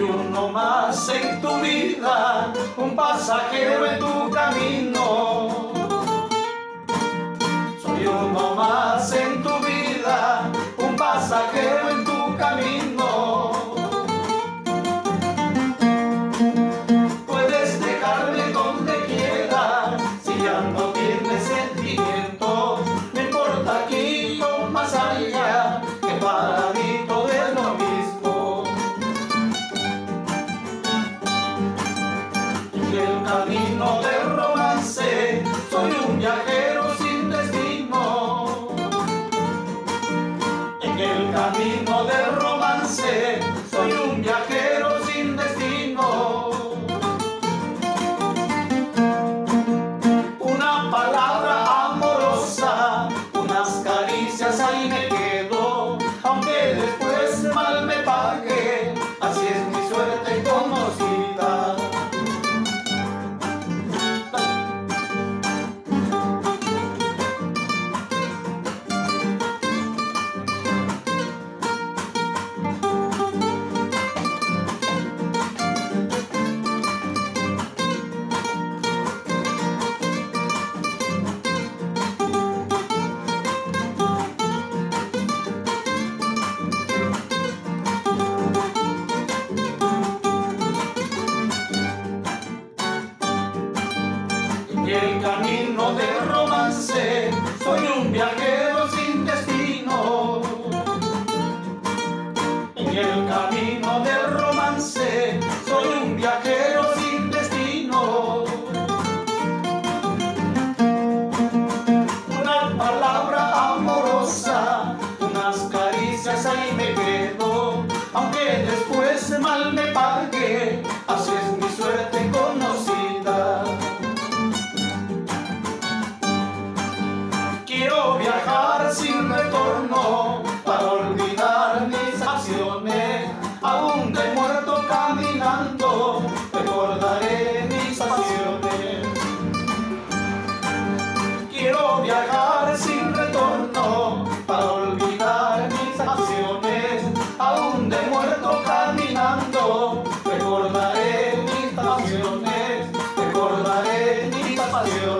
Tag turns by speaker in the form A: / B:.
A: Soy uno más en tu vida, un pasajero en tu camino. Soy uno más en tu vida, un pasajero en tu camino. Puedes dejarme donde quieras, si ya no tienes sentimiento. No importa aquí o más allá, que para mí todo es lo mismo. En el camino del romance soy un viajero sin destino. En el camino del romance soy un viajero sin destino. Una palabra amorosa, unas caricias, ahí me quedo, aunque después mal me pague, así es mi suerte conocida. En el camino del romance soy un viajero sin destino. En el camino del romance soy un viajero sin destino. Una palabra amorosa, unas caricias, ahí me quedo, aunque después mal me pague, así es mi suerte conocida. Quiero viajar sin retorno para olvidar mis acciones. Aún de muerto caminando recordaré mis pasiones. Quiero viajar sin retorno para olvidar mis acciones. Aún de muerto caminando recordaré mis pasiones. Recordaré mis pasiones.